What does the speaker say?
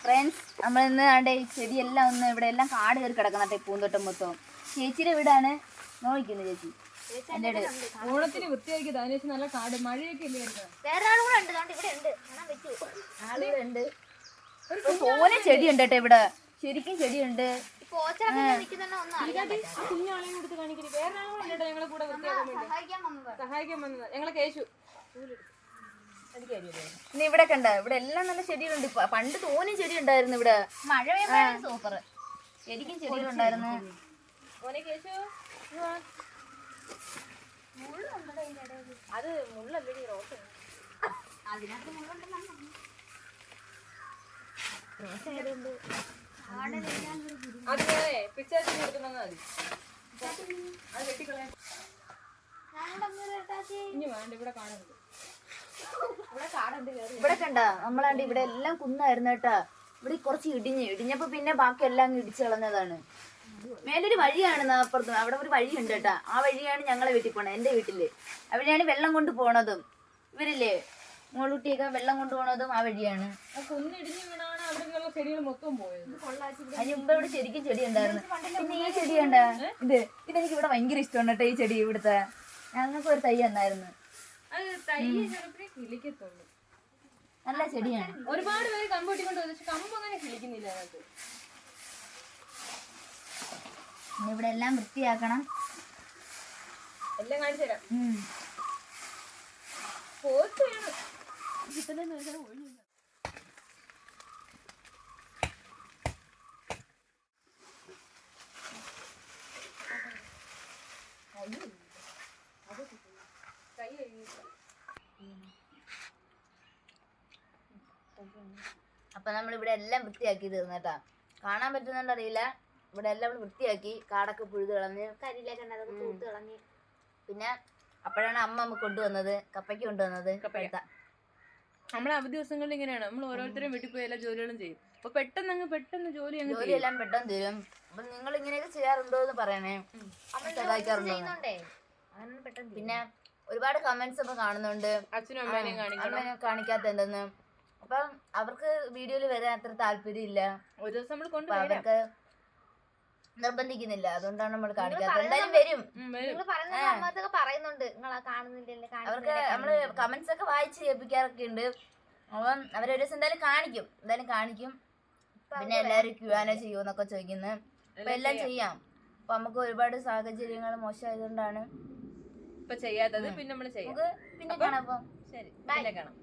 Friends നമ്മളിന്ന് ആണ്ട് ഈ ചെടിയെല്ലാം ഒന്ന് ഇവിടെ എല്ലാം കാട് കയറി കിടക്കുന്നുണ്ട് പൂന്തോട്ടം മൊത്തം. ചേച്ചിയുടെ വീടാണ് നോക്കുന്നത് ചേച്ചി. ഓണത്തിന് വൃത്തിയാക്കി നല്ല കാട് മഴയൊക്കെ ഇല്ലേ? തോനെ ചെടിയുണ്ട് കേട്ടോ ഇവിടെ, ശരിക്കും ചെടിയുണ്ട്. ഇനി ഇവിടെ കണ്ട ഇവിടെ എല്ലാം നല്ല ചെടികളുണ്ട്. പണ്ട് തോനെ ചെടി ഉണ്ടായിരുന്നു ഇവിടെ. മഴ സൂപ്പർ ശരിക്കും ചെടികളുണ്ടായിരുന്നു. അത് മുള്ളല്ലേ റോസ്, അതിനകത്ത് മുള്ളുണ്ടെന്നാണ് റോസ് ആയതുകൊണ്ട് ഇവിടെ കണ്ട നമ്മളാണ്ട് ഇവിടെ എല്ലാം കുന്നായിരുന്നു കേട്ടാ. ഇവിടെ കുറച്ച് ഇടിഞ്ഞപ്പോ പിന്നെ ബാക്കി എല്ലാം ഇടിച്ചു കളഞ്ഞതാണ്. മേലൊരു വഴിയാണ് അപ്പുറത്ത്, അവിടെ ഒരു വഴിയുണ്ട് കേട്ടാ. ആ വഴിയാണ് ഞങ്ങളെ വീട്ടിൽ പോണത്, എന്റെ വീട്ടില്. അവിടെയാണ് വെള്ളം കൊണ്ട് പോണതും. ഇവരില്ലേ മോളൂട്ടിയൊക്കെ വെള്ളം കൊണ്ട് പോണതും ആ വഴിയാണ്. അതിന് മുമ്പ് ഇവിടെ ശരിക്കും ചെടി ഉണ്ടായിരുന്നു. പിന്നെ ഈ ചെടി കണ്ട ഇതെനിക്ക് ഇവിടെ ഭയങ്കര ഇഷ്ടമാണ് കേട്ടോ. ഈ ചെടി ഇവിടുത്തെ ഞങ്ങൾക്ക് ഒരു തൈ തന്നായിരുന്നു. നല്ല ചെടിയാണ്. ഒരുപാട് പേര് കമ്പൂട്ടിക്കൊണ്ട് കമ്പ് അങ്ങനെ കിളിക്കുന്നില്ല. ഇവിടെ എല്ലാം വൃത്തിയാക്കണം. എല്ലാം കാണിച്ചു തരാം. അപ്പൊ നമ്മളിവിടെ എല്ലാം വൃത്തിയാക്കി തീർന്നേട്ടാ. കാണാൻ പറ്റുന്നുണ്ടോ അറിയില്ല. ഇവിടെ എല്ലാം വൃത്തിയാക്കി, കാടൊക്കെ പുഴുത് കളഞ്ഞ് കരിയിലൊക്കെ തൂത്ത് കളഞ്ഞ്. പിന്നെ അപ്പോഴാണ് അമ്മ കൊണ്ടുവന്നത് കപ്പയ്ക്ക് കൊണ്ടുവന്നത്. നമ്മളെ അവധി ദിവസങ്ങളിൽ ഇങ്ങനെയാണ്, നമ്മൾ ഓരോരുത്തരും വീട്ടിൽ പോയി എല്ലാ ജോലികളും ചെയ്യും. അപ്പൊ പെട്ടെന്ന് ജോലിയെല്ലാം പെട്ടെന്ന് തരും. അപ്പൊ നിങ്ങൾ ഇങ്ങനെയൊക്കെ ചെയ്യാറുണ്ടോ എന്ന് പറയണേ, സഹായിക്കാറുണ്ടോ? പിന്നെ ഒരുപാട് കമന്റ്സ് ഒക്കെ കാണുന്നുണ്ട്, അച്ഛനും അമ്മേനെയും കാണിക്കാത്ത എന്തെന്ന്. അപ്പൊ അവർക്ക് വീഡിയോയിൽ വരാൻ അത്ര താല്പര്യം ഇല്ല. ഒരു ദിവസം നമ്മൾ അവർക്ക് നിർബന്ധിക്കുന്നില്ല, അതുകൊണ്ടാണ് നമ്മൾ കാണിക്കാത്തത്. എന്തായാലും വരും. അവർക്ക് നമ്മള് കമന്റ്സ് ഒക്കെ വായിച്ച് കേൾപ്പിക്കാറൊക്കെ ഉണ്ട്. അപ്പം അവരൊരു ദിവസം എന്തായാലും കാണിക്കും. പിന്നെ എല്ലാരും Q&A ചെയ്യുമെന്നൊക്കെ ചോദിക്കുന്നത്. അപ്പൊ എല്ലാം ചെയ്യാം. അപ്പൊ നമുക്ക് ഒരുപാട് സാഹചര്യങ്ങൾ മോശമായതുകൊണ്ടാണ് ഇപ്പൊ ചെയ്യാത്തത്. പിന്നെ നമ്മള് ചെയ്യാം. പിന്നെ കാണാം. ശരി, പിന്നെ കാണാം.